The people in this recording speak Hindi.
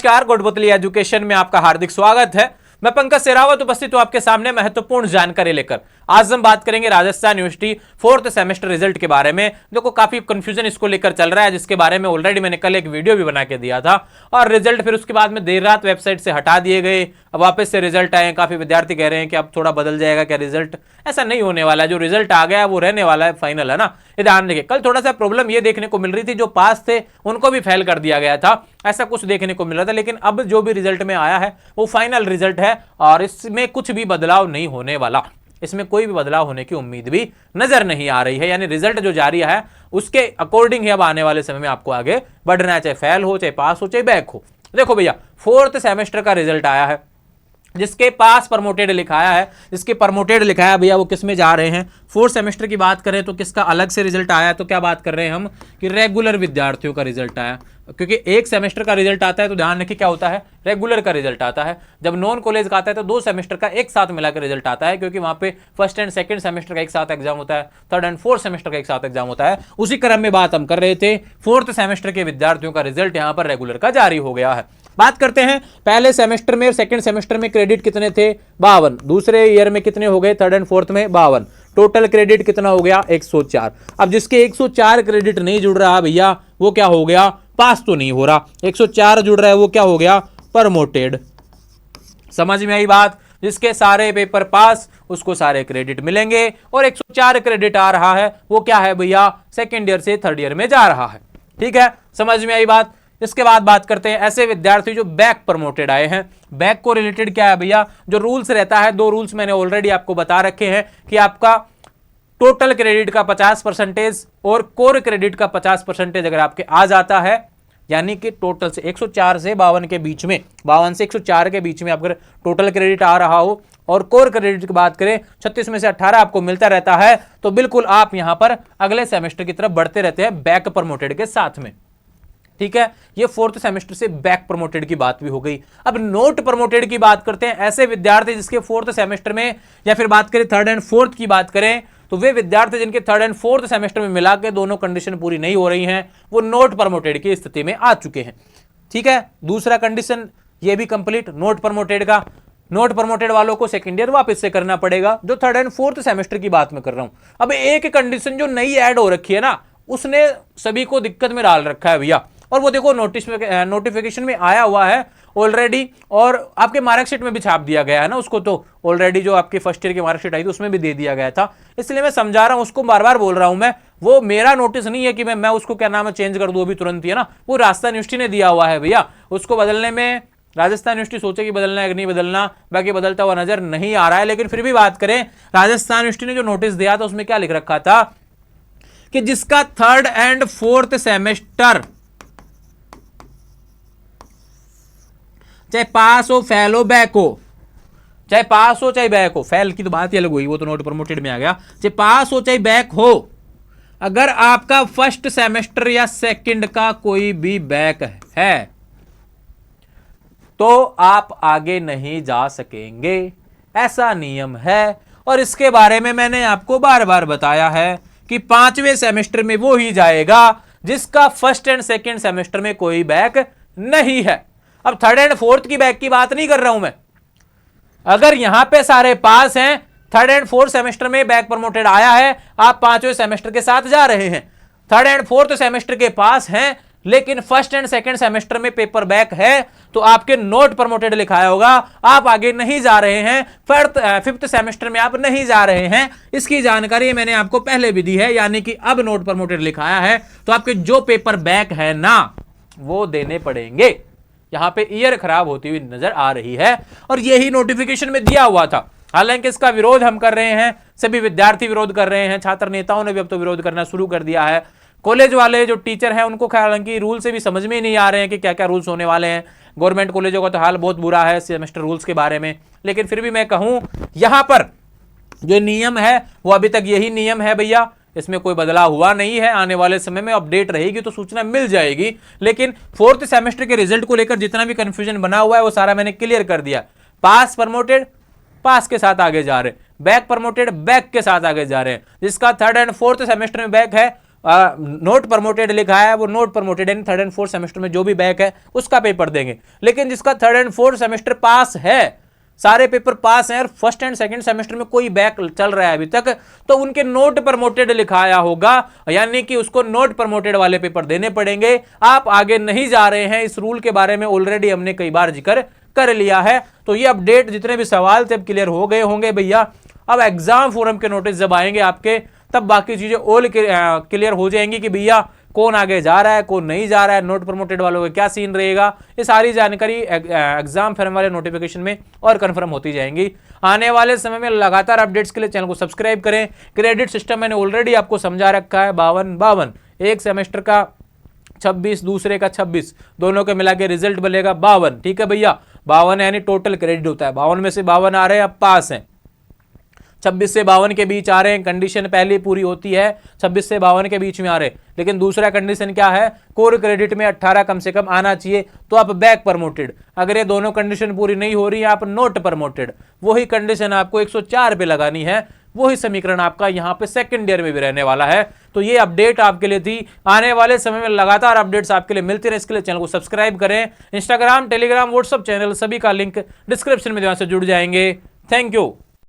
नमस्कार, गुडबुतली एजुकेशन में आपका हार्दिक स्वागत है। मैं पंकज सेरावत उपस्थित हूं आपके सामने महत्वपूर्ण जानकारी लेकर। आज हम बात करेंगे Rajasthan university fourth semester result के बारे में। देखो काफी कंफ्यूजन इसको लेकर चल रहा है, जिसके बारे में ऑलरेडी मैंने कल एक वीडियो भी बना के दिया था और रिजल्ट फिर उसके बाद में देर रात वेबसाइट से हटा दिए गए। अब वापस से रिजल्ट आए, काफी विद्यार्थी कह रहे हैं कि अब थोड़ा बदल जाएगा क्या रिजल्ट। ऐसा नहीं होने वाला है, जो रिजल्ट आ गया वो रहने वाला है, फाइनल है ना। ये ध्यान रखिए, कल थोड़ा सा प्रॉब्लम ये देखने को मिल रही थी, जो पास थे उनको भी फेल कर दिया गया था, ऐसा कुछ देखने को मिल रहा था। लेकिन अब जो भी रिजल्ट में आया है वो फाइनल रिजल्ट है और इसमें कुछ भी बदलाव नहीं होने वाला। इसमें कोई भी बदलाव होने की उम्मीद भी नजर नहीं आ रही है। यानी रिजल्ट जो जारी है उसके अकॉर्डिंग ही अब आने वाले समय में आपको आगे बढ़ना है, चाहे फेल हो, चाहे पास हो, चाहे बैक हो। देखो भैया, फोर्थ सेमेस्टर का रिजल्ट आया है, जिसके पास प्रमोटेड लिखाया है, जिसके प्रमोटेड लिखाया है भैया वो किस में जा रहे हैं। फोर्थ सेमेस्टर की बात करें तो किसका अलग से रिजल्ट आया है, तो क्या बात कर रहे हैं हम कि रेगुलर विद्यार्थियों का रिजल्ट आया। क्योंकि एक सेमेस्टर का रिजल्ट आता है तो ध्यान रखिए क्या होता है, रेगुलर का रिजल्ट आता है। जब नॉन कॉलेज का आता है तो 2 सेमेस्टर का एक साथ मिलाकर रिजल्ट आता है, क्योंकि वहां पे फर्स्ट एंड सेकंड सेमेस्टर का एक साथ एग्जाम होता है, थर्ड एंड फोर्थ सेमेस्टर का एक साथ एग्जाम होता है। उसी क्रम में बात हम कर रहे थे, फोर्थ सेमेस्टर के विद्यार्थियों का रिजल्ट यहां पर रेगुलर का जारी हो गया है। बात करते हैं पहले सेमेस्टर में और सेकंड सेमेस्टर में क्रेडिट कितने थे, 52। दूसरे ईयर में कितने हो गए, थर्ड एंड फोर्थ में 52। टोटल क्रेडिट कितना हो गया, 104। अब जिसके 104 क्रेडिट नहीं जुड़ रहा भैया वो क्या हो गया, पास तो नहीं हो रहा। 104 जुड़ रहा है वो क्या हो गया, प्रमोटेड। समझ में आई बात। जिसके सारे पेपर पास उसको सारे क्रेडिट मिलेंगे और 104 क्रेडिट आ रहा है वो क्या है भैया, सेकेंड ईयर से थर्ड ईयर में जा रहा है। ठीक है, समझ में आई बात। इसके बाद बात करते हैं ऐसे विद्यार्थी जो बैक प्रमोटेड आए हैं। बैक को रिलेटेड क्या है भैया, जो रूल्स रहता है, 2 रूल्स मैंने ऑलरेडी आपको बता रखे हैं कि आपका टोटल क्रेडिट का 50% और कोर क्रेडिट का 50% अगर आपके आ जाता है, यानी कि टोटल से 104 से 52 के बीच में, 52 से 104 के बीच में अगर टोटल क्रेडिट आ रहा हो और कोर क्रेडिट की बात करें 36 में से 18 आपको मिलता रहता है, तो बिल्कुल आप यहां पर अगले सेमेस्टर की तरफ बढ़ते रहते हैं बैक प्रमोटेड के साथ में। ठीक है, ये फोर्थ सेमेस्टर से बैक प्रमोटेड की बात भी हो गई। अब नोट प्रमोटेड की बात करते हैं। ऐसे विद्यार्थी जिसके फोर्थ सेमेस्टर में, या फिर बात करें थर्ड एंड फोर्थ की बात करें, तो वे विद्यार्थी जिनके थर्ड एंड फोर्थ सेमेस्टर में मिला के दोनों कंडीशन पूरी नहीं हो रही हैं, वो नोट प्रमोटेड की स्थिति में आ चुके हैं। ठीक है, दूसरा कंडीशन ये भी कंप्लीट नोट प्रमोटेड का। नोट प्रमोटेड वालों को सेकंड ईयर वापस से करना पड़ेगा, जो थर्ड एंड फोर्थ सेमेस्टर की बात मैं कर रहा हूं। अब एक कंडीशन जो नई ऐड हो रखी है ना, उसने सभी को दिक्कत में डाल रखा है भैया। और वो देखो नोटिफिकेशन में आया हुआ है ऑलरेडी, और आपके मार्कशीट में भी छाप दिया गया है ना उसको, तो ऑलरेडी जो आपकी फर्स्ट ईयर की मार्कशीट आई थी उसमें भी दे दिया गया था। इसलिए मैं समझा रहा हूं, उसको बार बार बोल रहा हूं मैं, वो मेरा नोटिस नहीं है कि मैं उसको क्या नाम है चेंज कर दूं अभी तुरंत ही, है ना। वो राजस्थान यूनिवर्सिटी ने दिया हुआ है भैया, उसको बदलने में राजस्थान यूनिवर्सिटी सोचे कि बदलना है कि नहीं बदलना, बाकी बदलता हुआ नजर नहीं आ रहा है। लेकिन फिर भी बात करें, राजस्थान यूनिवर्सिटी ने जो नोटिस दिया था उसमें क्या लिख रखा था कि जिसका थर्ड एंड फोर्थ सेमेस्टर चाहे पास हो, फेल हो, बैक हो, चाहे पास हो चाहे बैक हो, फेल की तो बात ही अलग हुई, वो तो नोट प्रमोटेड में आ गया, चाहे पास हो चाहे बैक हो, अगर आपका फर्स्ट सेमेस्टर या सेकंड का कोई भी बैक है तो आप आगे नहीं जा सकेंगे, ऐसा नियम है। और इसके बारे में मैंने आपको बार बार बताया है कि 5वें सेमेस्टर में वो ही जाएगा जिसका फर्स्ट एंड सेकंड सेमेस्टर में कोई बैक नहीं है। अब थर्ड एंड फोर्थ की बैक की बात नहीं कर रहा हूं मैं। अगर यहां पे सारे पास हैं, थर्ड एंड फोर्थ सेमेस्टर में बैक प्रमोटेड आया है, आप 5वें सेमेस्टर के साथ जा रहे हैं, थर्ड एंड फोर्थ सेमेस्टर के पास हैं, लेकिन फर्स्ट एंड सेकंड सेमेस्टर में पेपर बैक है, तो आपके नोट प्रमोटेड लिखाया होगा, आप आगे नहीं जा रहे हैं, फिफ्थ सेमेस्टर में आप नहीं जा रहे हैं। इसकी जानकारी मैंने आपको पहले भी दी है, यानी कि अब नोट प्रमोटेड लिखाया है तो आपके जो पेपर बैक है ना वो देने पड़ेंगे। यहां पे ईयर खराब होती हुई नजर आ रही है और यही नोटिफिकेशन में दिया हुआ था। हालांकि इसका विरोध हम कर रहे हैं, सभी विद्यार्थी विरोध कर रहे हैं, छात्र नेताओं ने भी अब तो विरोध करना शुरू कर दिया है। कॉलेज वाले जो टीचर हैं उनको हालांकि रूल से भी समझ में ही नहीं आ रहे हैं कि क्या क्या रूल्स होने वाले हैं। गवर्नमेंट कॉलेजों का तो हाल बहुत बुरा है सेमेस्टर रूल्स के बारे में। लेकिन फिर भी मैं कहूं, यहां पर जो नियम है वो अभी तक यही नियम है भैया, इसमें कोई बदलाव हुआ नहीं है। आने वाले समय में अपडेट रहेगी तो सूचना मिल जाएगी। लेकिन फोर्थ सेमेस्टर के रिजल्ट को लेकर जितना भी कंफ्यूजन बना हुआ है वो सारा मैंने क्लियर कर दिया। पास प्रमोटेड पास के साथ आगे जा रहे हैं, बैक प्रमोटेड बैक के साथ आगे जा रहे हैं। जिसका थर्ड एंड फोर्थ सेमेस्टर में बैक है नोट प्रमोटेड लिखा है वो नोट प्रमोटेड यानी थर्ड एंड फोर्थ सेमेस्टर में जो भी बैक है उसका पेपर देंगे। लेकिन जिसका थर्ड एंड फोर्थ सेमेस्टर पास है, सारे पेपर पास हैं और फर्स्ट एंड सेकंड सेमेस्टर में कोई बैक चल रहा है अभी तक, तो उनके नोट प्रमोटेड लिखाया होगा, यानी कि उसको नोट प्रमोटेड वाले पेपर देने पड़ेंगे। आप आगे नहीं जा रहे हैं, इस रूल के बारे में ऑलरेडी हमने कई बार जिक्र कर लिया है। तो ये अपडेट जितने भी सवाल थे अब क्लियर हो गए होंगे भैया। अब एग्जाम फोरम के नोटिस जब आएंगे आपके, तब बाकी चीजें ऑल क्लियर हो जाएंगी कि भैया कौन आगे जा रहा है कौन नहीं जा रहा है, नोट प्रमोटेड वालों का क्या सीन रहेगा। ये सारी जानकारी एग्जाम फोरम वाले नोटिफिकेशन में और कंफर्म होती जाएंगी। आने वाले समय में लगातार अपडेट्स के लिए चैनल को सब्सक्राइब करें। क्रेडिट सिस्टम मैंने ऑलरेडी आपको समझा रखा है, 52 एक सेमेस्टर का 26, दूसरे का 26, दोनों के मिला के रिजल्ट बनेगा 52। ठीक है भैया, 52 यानी टोटल क्रेडिट होता है, 52 में से 52 आ रहे हैं, अब पास हैं। 26 से 52 के बीच आ रहे हैं, कंडीशन पहली पूरी होती है, 26 से 52 के बीच में आ रहे हैं। लेकिन दूसरा कंडीशन क्या है, कोर क्रेडिट में 18 कम से कम आना चाहिए, तो आप बैक प्रमोटेड। अगर ये दोनों कंडीशन पूरी नहीं हो रही है, आप नोट प्रमोटेड। वही कंडीशन आपको 104 पे लगानी है, वही समीकरण आपका यहाँ पे सेकंड ईयर में भी रहने वाला है। तो ये अपडेट आपके लिए थी। आने वाले समय में लगातार अपडेट्स आपके लिए मिलती रहे, इसके लिए चैनल को सब्सक्राइब करें। इंस्टाग्राम, टेलीग्राम, व्हाट्सएप चैनल सभी का लिंक डिस्क्रिप्शन में से जुड़ जाएंगे। Thank you.